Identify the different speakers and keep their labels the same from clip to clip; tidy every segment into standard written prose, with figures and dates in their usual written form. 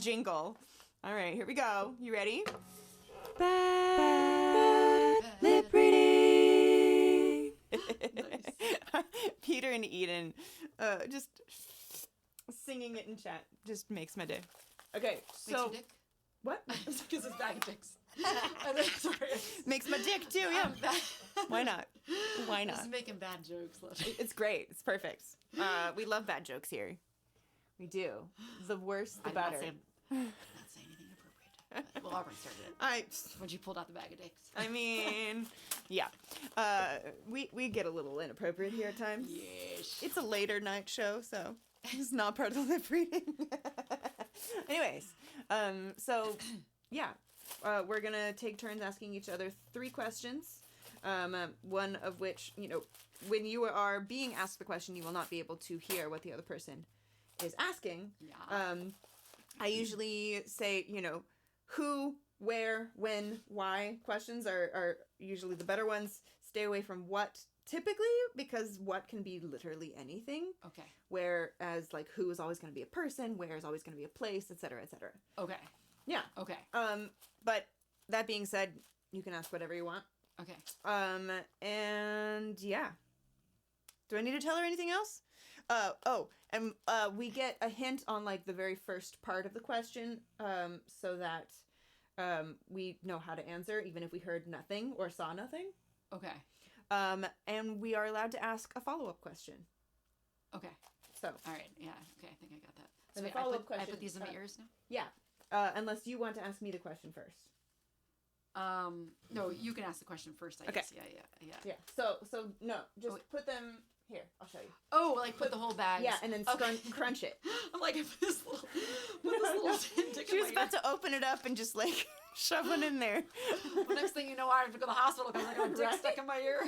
Speaker 1: jingle. All right, here we go. You ready?
Speaker 2: Bad lip reading.
Speaker 1: Peter and Eden just singing it in chat just makes my day. Okay, so...
Speaker 2: Makes your dick?
Speaker 1: What?
Speaker 2: Because it's bag of dicks. Sorry.
Speaker 1: Makes my dick too, yeah. Why not? Why not?
Speaker 2: Just making bad jokes.
Speaker 1: It's great. It's perfect. We love bad jokes here. We do. The worse, the better.
Speaker 2: I'm not saying anything inappropriate. Well, Aubrey started it. When she pulled out the bag of dicks.
Speaker 1: I mean, yeah. We get a little inappropriate here at times.
Speaker 2: Yes.
Speaker 1: It's a later night show, so it's not part of the lip reading. Anyways, so yeah, we're gonna take turns asking each other 3 questions. One of which, when you are being asked the question, you will not be able to hear what the other person is asking.
Speaker 2: Yeah.
Speaker 1: I usually say, who, where, when, why questions are usually the better ones. Stay away from what typically, because what can be literally anything.
Speaker 2: Okay.
Speaker 1: Whereas like who is always going to be a person, where is always going to be a place, etc., etc.
Speaker 2: Okay.
Speaker 1: Yeah.
Speaker 2: Okay.
Speaker 1: But that being said, you can ask whatever you want.
Speaker 2: Okay.
Speaker 1: And yeah. Do I need to tell her anything else? We get a hint on like the very first part of the question, so that we know how to answer, even if we heard nothing or saw nothing.
Speaker 2: Okay.
Speaker 1: And we are allowed to ask a follow-up question.
Speaker 2: Okay.
Speaker 1: So.
Speaker 2: All right. Yeah. Okay. I think I got that.
Speaker 1: So
Speaker 2: So
Speaker 1: the follow-up question.
Speaker 2: I put these in my ears now?
Speaker 1: Yeah. Unless you want to ask me the question first.
Speaker 2: No, you can ask the question first, I guess. Yeah.
Speaker 1: Yeah. So no, just put them here. I'll show you.
Speaker 2: Oh, like put the whole bag.
Speaker 1: Yeah, and then crunch it.
Speaker 2: I'm like, put this little tin dick
Speaker 1: She
Speaker 2: in
Speaker 1: was
Speaker 2: my
Speaker 1: about to open it up and just like shove one in there.
Speaker 2: The next thing you know, I have to go to the hospital because I got a dick stuck in my ear.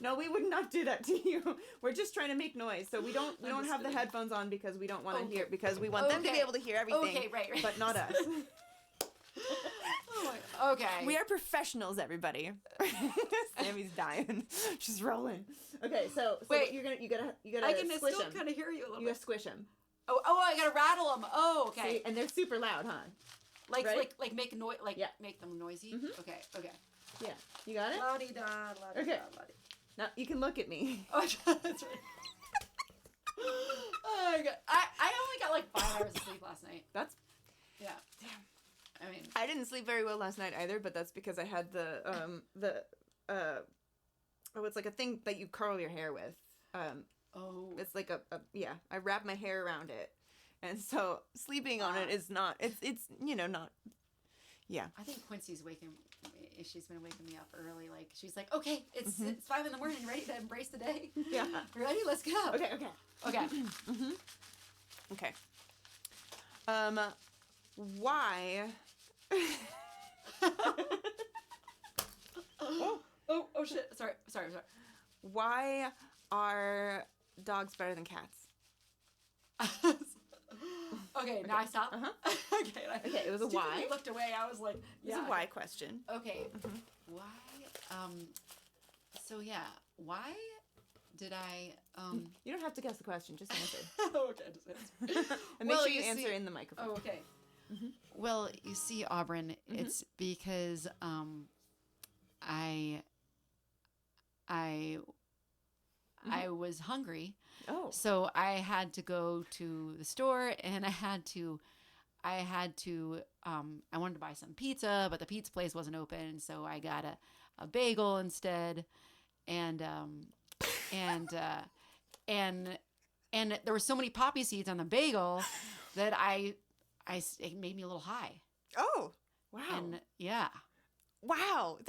Speaker 1: No, we would not do that to you. We're just trying to make noise, so we don't have the headphones on because we don't want to hear, because we want them to be able to hear everything.
Speaker 2: Okay, right.
Speaker 1: But not us.
Speaker 2: Okay.
Speaker 1: We are professionals, everybody. Sammy's dying. She's rolling. Okay, so
Speaker 2: wait,
Speaker 1: you gotta
Speaker 2: I can
Speaker 1: squish
Speaker 2: still
Speaker 1: them.
Speaker 2: kind of hear you a little
Speaker 1: You
Speaker 2: bit.
Speaker 1: gotta squish them.
Speaker 2: Oh, I gotta rattle them. Oh, okay.
Speaker 1: See, and they're super loud, huh?
Speaker 2: Like
Speaker 1: right?
Speaker 2: like make noise, make them noisy. Mm-hmm. Okay.
Speaker 1: Yeah, you got it.
Speaker 2: La-di-da, la-di-da,
Speaker 1: Okay.
Speaker 2: la-di.
Speaker 1: Now you can look at me.
Speaker 2: Oh, that's right. Oh my god, I only got like 5 hours of sleep last night.
Speaker 1: That's
Speaker 2: Yeah.
Speaker 1: damn.
Speaker 2: I mean,
Speaker 1: I didn't sleep very well last night either, but that's because I had it's like a thing that you curl your hair with. It's like I wrap my hair around it, and so sleeping on it is not. It's not. Yeah.
Speaker 2: I think Quincy's she's been waking me up early. Like she's like, okay, it's 5 a.m. Ready to embrace the day.
Speaker 1: Yeah.
Speaker 2: Ready? Let's go.
Speaker 1: Okay.
Speaker 2: Mm-hmm.
Speaker 1: Okay. Why?
Speaker 2: Oh shit. Sorry.
Speaker 1: Why are dogs better than cats?
Speaker 2: Okay, now I stop.
Speaker 1: Uh-huh.
Speaker 2: Okay,
Speaker 1: it was a why.
Speaker 2: I looked away. I was like, yeah.
Speaker 1: It's a why question.
Speaker 2: Okay. Why? So yeah, why did I?
Speaker 1: You don't have to guess the question. Just answer.
Speaker 2: Okay, just answer.
Speaker 1: And make sure you answer in the microphone.
Speaker 2: Oh, okay. Mm-hmm. Well, you see, Auburn, it's because I was hungry.
Speaker 1: Oh.
Speaker 2: So I had to go to the store and I wanted to buy some pizza, but the pizza place wasn't open, so I got a bagel instead. And there were so many poppy seeds on the bagel that it made me a little high.
Speaker 1: Oh, wow.
Speaker 2: And yeah.
Speaker 1: Wow.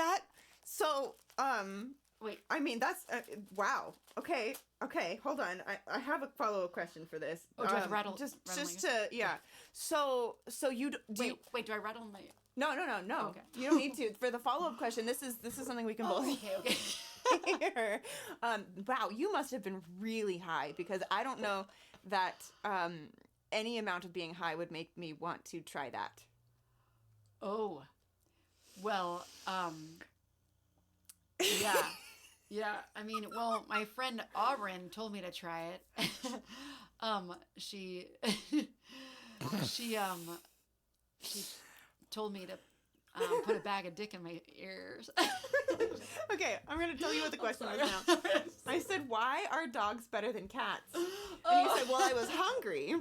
Speaker 2: Wait.
Speaker 1: I mean, that's, wow. Okay. Hold on. I have a follow-up question for this.
Speaker 2: Oh, do I have to rattle?
Speaker 1: Just to, yeah. So you,
Speaker 2: wait, do I rattle my...
Speaker 1: No.
Speaker 2: Okay.
Speaker 1: You don't need to. For the follow-up question, this is something we can both hear. Wow, you must have been really high, because I don't know that any amount of being high would make me want to try that.
Speaker 2: Oh. Well, yeah. Yeah, I mean, well, my friend Auburn told me to try it. She she told me to put a bag of dick in my ears.
Speaker 1: Okay, I'm gonna tell you what the question was now. I said, why are dogs better than cats? And you said, well, I was hungry.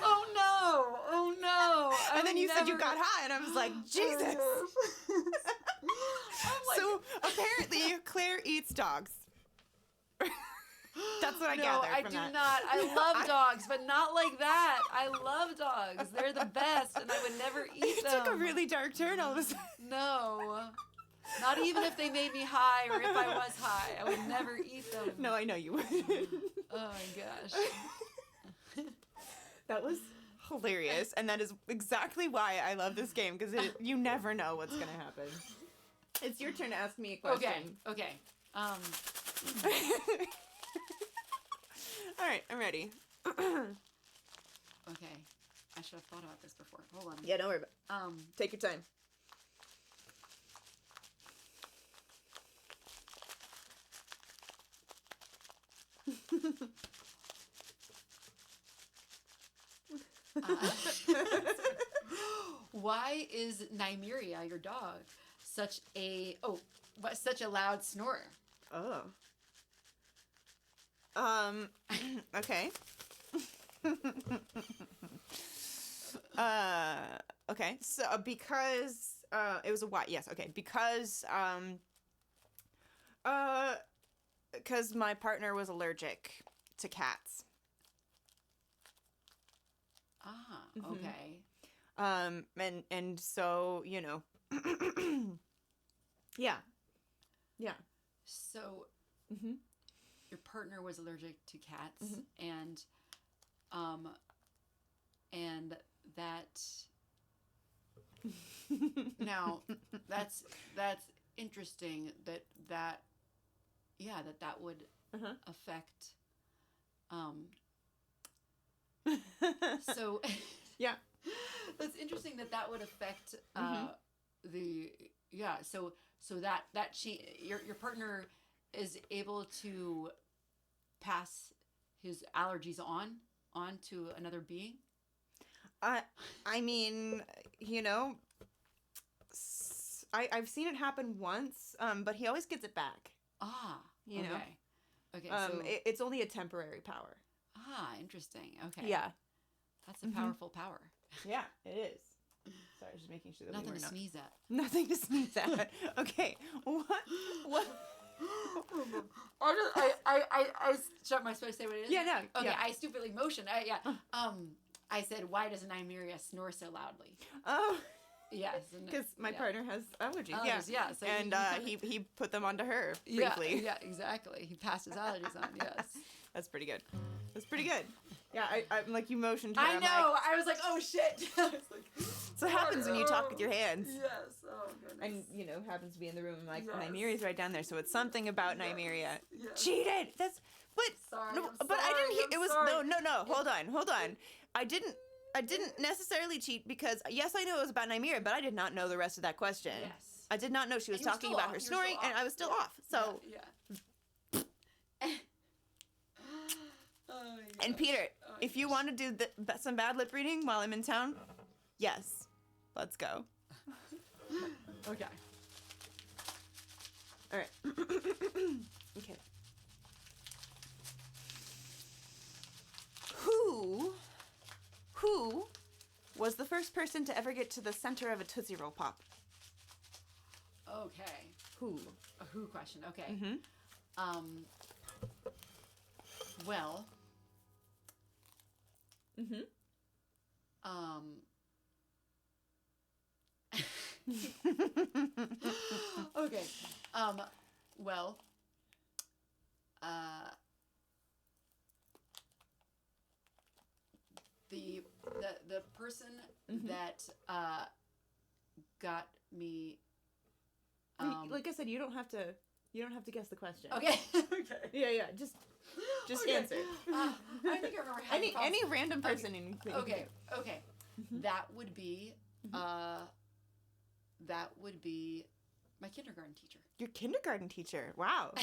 Speaker 2: Oh no! Oh no!
Speaker 1: And then you said you got high, and I was like, Jesus. So apparently, Claire eats dogs. That's what I gather
Speaker 2: I
Speaker 1: from
Speaker 2: do
Speaker 1: that.
Speaker 2: not. I love dogs, but not like that. I love dogs. They're the best, and I would never eat
Speaker 1: It
Speaker 2: them.
Speaker 1: took a really dark turn all of a sudden.
Speaker 2: No. Not even if they made me high or if I was high. I would never eat them.
Speaker 1: No, I know you would.
Speaker 2: Oh my gosh.
Speaker 1: That was hilarious, and that is exactly why I love this game, because you never know what's going to happen. It's your turn to ask me a question.
Speaker 2: Okay.
Speaker 1: All right, I'm ready.
Speaker 2: Okay. I should have thought about this before. Hold on.
Speaker 1: Yeah, don't worry about it. Take your time.
Speaker 2: Why is Nymeria, your dog, such a loud snorer?
Speaker 1: Oh. Okay. Okay. So because it was a why. Yes. Okay. Because my partner was allergic to cats.
Speaker 2: Ah.
Speaker 1: Mhm.
Speaker 2: Okay.
Speaker 1: And so yeah. Yeah.
Speaker 2: So
Speaker 1: Mhm.
Speaker 2: your partner was allergic to cats,
Speaker 1: Mhm.
Speaker 2: and that. Now, that's interesting that would
Speaker 1: Uh-huh.
Speaker 2: affect. So
Speaker 1: Yeah.
Speaker 2: that's interesting that would affect
Speaker 1: Mhm.
Speaker 2: So that your partner is able to pass his allergies on to another being.
Speaker 1: I mean, I've seen it happen once, but he always gets it back.
Speaker 2: Ah,
Speaker 1: You know?
Speaker 2: okay. Okay, so
Speaker 1: It's only a temporary power.
Speaker 2: interesting. Okay.
Speaker 1: Yeah.
Speaker 2: That's a powerful power.
Speaker 1: Yeah, it is. Sorry, just making sure that
Speaker 2: Nothing
Speaker 1: we
Speaker 2: to
Speaker 1: were
Speaker 2: sneeze at.
Speaker 1: nothing to sneeze at. Okay. What?
Speaker 2: I shut my supposed to say what it is?
Speaker 1: Yeah, no.
Speaker 2: Okay,
Speaker 1: Yeah.
Speaker 2: I stupidly motioned. I said, why does Nymeria snore so loudly?
Speaker 1: Oh,
Speaker 2: Yes.
Speaker 1: because my partner has allergies.
Speaker 2: Allergies, yeah. So
Speaker 1: And he put them onto her briefly.
Speaker 2: Yeah, exactly. He passed his allergies on, yes.
Speaker 1: That's pretty good. That's pretty good. Yeah, I'm like, you motioned her.
Speaker 2: I
Speaker 1: I'm
Speaker 2: know.
Speaker 1: like,
Speaker 2: I was like, oh shit. I was like,
Speaker 1: so it happens when you talk with your hands.
Speaker 2: Yes. Oh goodness.
Speaker 1: And, happens to be in the room. I'm like,
Speaker 2: Yes.
Speaker 1: Nymeria's right down there, so it's something about Nymeria.
Speaker 2: Yes.
Speaker 1: Cheated! That's... But...
Speaker 2: Sorry,
Speaker 1: No,
Speaker 2: I'm
Speaker 1: but I didn't hear...
Speaker 2: sorry,
Speaker 1: It
Speaker 2: I'm
Speaker 1: was...
Speaker 2: sorry.
Speaker 1: No. Hold on. I didn't necessarily cheat because, yes, I know it was about Nymeria, but I did not know the rest of that question.
Speaker 2: Yes.
Speaker 1: I did not know she was
Speaker 2: And you were
Speaker 1: talking
Speaker 2: still
Speaker 1: about
Speaker 2: off.
Speaker 1: her
Speaker 2: You were
Speaker 1: snoring,
Speaker 2: still
Speaker 1: and
Speaker 2: off.
Speaker 1: I was still off. So...
Speaker 2: Yeah. Oh, my
Speaker 1: And
Speaker 2: gosh.
Speaker 1: Peter,
Speaker 2: Oh, my
Speaker 1: if you
Speaker 2: gosh.
Speaker 1: want to do some bad lip reading while I'm in town, yes. Let's go.
Speaker 2: Okay.
Speaker 1: All right. Okay. Who was the first person to ever get to the center of a Tootsie Roll Pop?
Speaker 2: Okay.
Speaker 1: Who?
Speaker 2: A who question. Okay.
Speaker 1: Mm-hmm.
Speaker 2: Well.
Speaker 1: Mm-hmm.
Speaker 2: Okay. Well. The person
Speaker 1: Mhm.
Speaker 2: that got me.
Speaker 1: Like I said, you don't have to guess the question.
Speaker 2: Okay. Okay.
Speaker 1: Yeah. Just
Speaker 2: Okay.
Speaker 1: answer.
Speaker 2: I think I remember having
Speaker 1: Any random person.
Speaker 2: Okay.
Speaker 1: Mhm.
Speaker 2: That would be my kindergarten teacher.
Speaker 1: Your kindergarten teacher. Wow.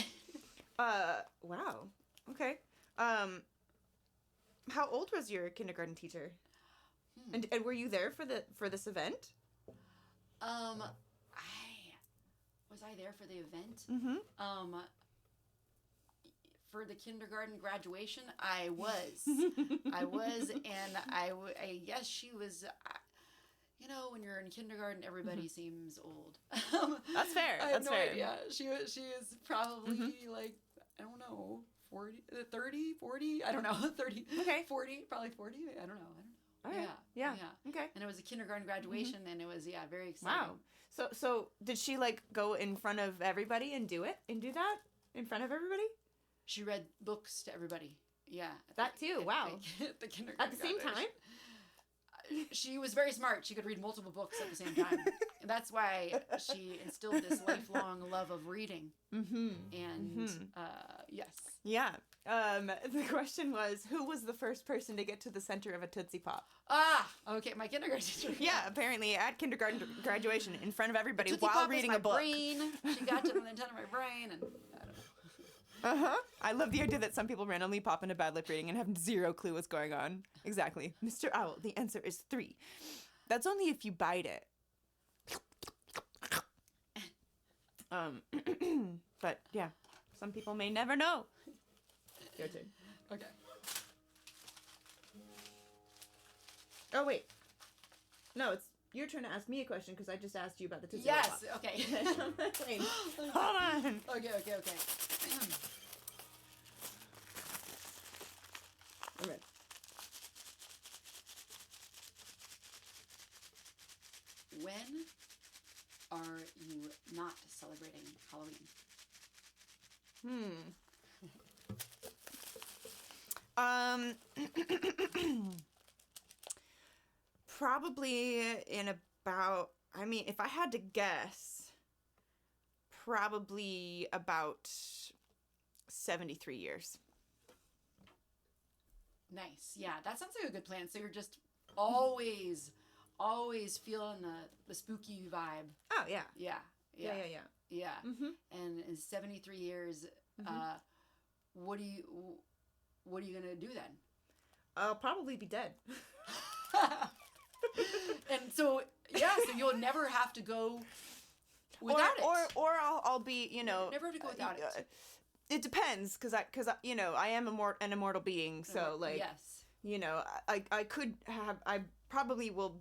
Speaker 1: Wow. Okay. How old was your kindergarten teacher? And were you there for this event?
Speaker 2: I was I there for the event?
Speaker 1: Mm-hmm.
Speaker 2: For the kindergarten graduation, I was. I was, and I guess she was. You know, when you're in kindergarten, everybody seems old.
Speaker 1: That's fair.
Speaker 2: I have
Speaker 1: That's
Speaker 2: no
Speaker 1: fair.
Speaker 2: idea. She was probably like, I don't know, 40, 30, 40? I don't know, 30,
Speaker 1: Okay.
Speaker 2: 40, probably 40. I don't know.
Speaker 1: All right.
Speaker 2: Yeah.
Speaker 1: Okay.
Speaker 2: And it was a kindergarten graduation, and it was, very exciting.
Speaker 1: Wow. So did she like go in front of everybody and do that in front of everybody?
Speaker 2: She read books to everybody. Yeah.
Speaker 1: That too. Wow.
Speaker 2: At the kindergarten
Speaker 1: At the same time?
Speaker 2: She was very smart. She could read multiple books at the same time. And that's why she instilled this lifelong love of reading.
Speaker 1: Mm-hmm.
Speaker 2: And, yes.
Speaker 1: Yeah. The question was, who was the first person to get to the center of a Tootsie Pop?
Speaker 2: Okay, my kindergarten teacher.
Speaker 1: Yeah, apparently at kindergarten graduation in front of everybody
Speaker 2: Tootsie
Speaker 1: while
Speaker 2: Pop
Speaker 1: reading
Speaker 2: is my
Speaker 1: a book.
Speaker 2: Brain. She got to the intent of my brain, and I don't know.
Speaker 1: Uh-huh. I love the idea that some people randomly pop into bad lip reading and have zero clue what's going on. Exactly. Mr. Owl, the answer is 3. That's only if you bite it. But yeah, some people may never know. Your turn.
Speaker 2: Okay.
Speaker 1: Oh, wait. No, it's your turn to ask me a question because I just asked you about the Tootsie Roll
Speaker 2: Yes,
Speaker 1: Pop.
Speaker 2: okay.
Speaker 1: Wait, hold on.
Speaker 2: Okay.
Speaker 1: All right.
Speaker 2: When are you not celebrating Halloween?
Speaker 1: Probably in about, I mean, if I had to guess, probably about 73 years.
Speaker 2: Nice. Yeah, that sounds like a good plan. So you're just always feeling the spooky vibe.
Speaker 1: Oh, yeah.
Speaker 2: Yeah.
Speaker 1: Yeah. Mm-hmm.
Speaker 2: And in 73 years, what are you gonna do then?
Speaker 1: I'll probably be dead.
Speaker 2: And so you'll never have to go without it.
Speaker 1: Or I'll be,
Speaker 2: Never have to go without it.
Speaker 1: It depends, because I am an immortal being, so
Speaker 2: yes.
Speaker 1: I could have, I probably will,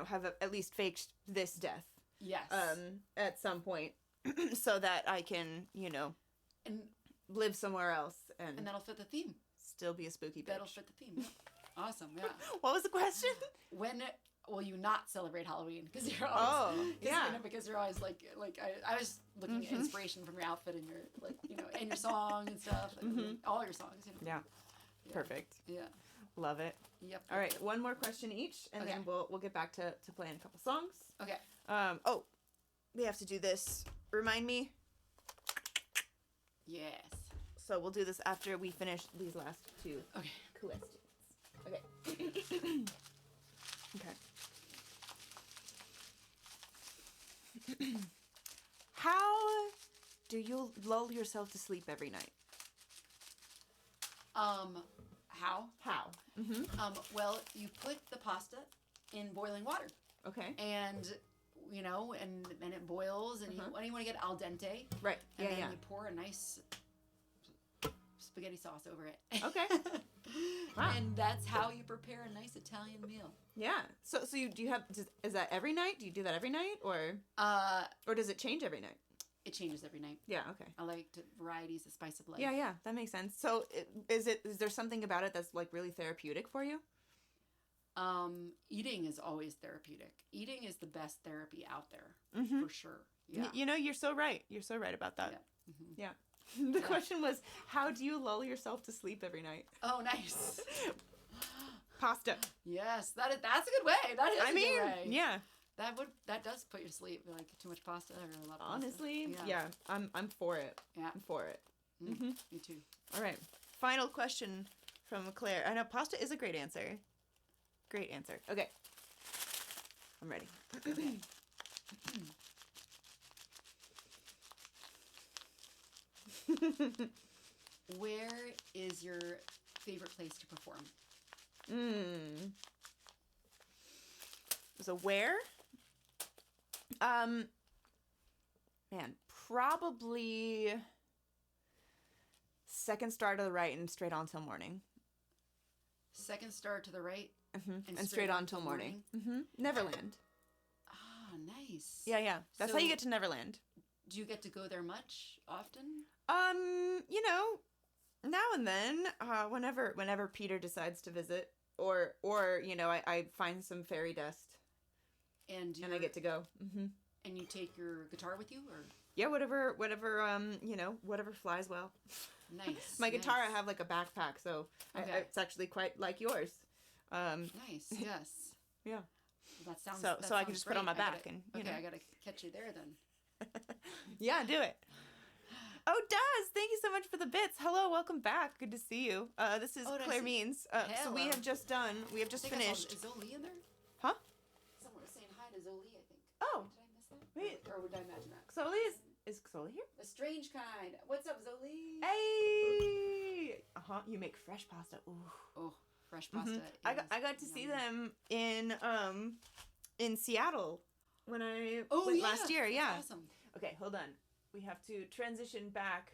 Speaker 1: have at least faked this death.
Speaker 2: Yes.
Speaker 1: At some point, so that I can,
Speaker 2: and
Speaker 1: live somewhere else and
Speaker 2: that'll fit the theme.
Speaker 1: Still be a spooky bitch.
Speaker 2: That'll fit the theme. Yeah. Awesome. Yeah.
Speaker 1: What was the question?
Speaker 2: When will you not celebrate Halloween? Because you're always, because you're always like I was looking at inspiration from your outfit and your and your song and stuff, and all your songs.
Speaker 1: Yeah. Perfect.
Speaker 2: Yeah.
Speaker 1: Love it.
Speaker 2: Yep.
Speaker 1: All right, one more question each, and then we'll get back to playing a couple songs.
Speaker 2: Okay.
Speaker 1: We have to do this. Remind me.
Speaker 2: Yes.
Speaker 1: So we'll do this after we finish these last 2 questions. Okay. Okay. How do you lull yourself to sleep every night?
Speaker 2: How? Well, you put the pasta in boiling water.
Speaker 1: Okay.
Speaker 2: And and it boils, and you want to get al dente.
Speaker 1: Right.
Speaker 2: And then you pour a nice spaghetti sauce over it.
Speaker 1: Okay. Wow.
Speaker 2: And that's how you prepare a nice Italian meal.
Speaker 1: Yeah. So do you have? Is that every night? Do you do that every night, or does it change every night?
Speaker 2: It changes every night.
Speaker 1: Yeah. Okay.
Speaker 2: I like varieties, the spice of life.
Speaker 1: Yeah. That makes sense. So is there something about it that's like really therapeutic for you?
Speaker 2: Eating is always therapeutic. Eating is the best therapy out there, for sure. Yeah.
Speaker 1: You're so right. You're so right about that.
Speaker 2: Yeah. Mm-hmm.
Speaker 1: Yeah. The question was, how do you lull yourself to sleep every night?
Speaker 2: Oh, nice.
Speaker 1: Pasta.
Speaker 2: Yes, that's a good way. That is a good way.
Speaker 1: Yeah.
Speaker 2: That does put you to sleep, like too much pasta or a lot of pasta.
Speaker 1: Honestly, yeah. I'm for it.
Speaker 2: Yeah.
Speaker 1: I'm for it.
Speaker 2: Me too.
Speaker 1: All right. Final question from Claire. I know pasta is a great answer. Great answer. Okay. I'm ready.
Speaker 2: Where is your favorite place to perform?
Speaker 1: So where? Man, probably second star to the right and straight on till morning.
Speaker 2: Second star to the right.
Speaker 1: And straight on till morning. Neverland.
Speaker 2: Ah, nice.
Speaker 1: Yeah. That's how you get to Neverland.
Speaker 2: Do you get to go there much? Often?
Speaker 1: You know, now and then, whenever Peter decides to visit, or you know, I find some fairy dust, and I get to go.
Speaker 2: And you take your guitar with you, or?
Speaker 1: Yeah, whatever, you know, whatever flies well.
Speaker 2: Nice.
Speaker 1: My guitar, I have like a backpack, so it's actually quite like yours.
Speaker 2: Nice. Yes.
Speaker 1: Yeah.
Speaker 2: That sounds.
Speaker 1: So I can just put it on my back and you know.
Speaker 2: I gotta catch you there then.
Speaker 1: Yeah, do it. Oh, Daz, thank you so much for the bits. Hello, welcome back. Good to see you. This is Clare Means. So we have just finished.
Speaker 2: Is Zoli in there?
Speaker 1: Huh?
Speaker 2: Someone was saying hi to Zoli, I think.
Speaker 1: Oh.
Speaker 2: Did I miss that?
Speaker 1: Wait.
Speaker 2: Or did I imagine that?
Speaker 1: Xoli is Xoli here?
Speaker 2: A strange kind. What's up, Zoli?
Speaker 1: Hey! You make fresh pasta. Ooh.
Speaker 2: Oh, fresh pasta.
Speaker 1: I got to see them in Seattle when I went last year. Yeah.
Speaker 2: Awesome.
Speaker 1: Okay, hold on. We have to transition back.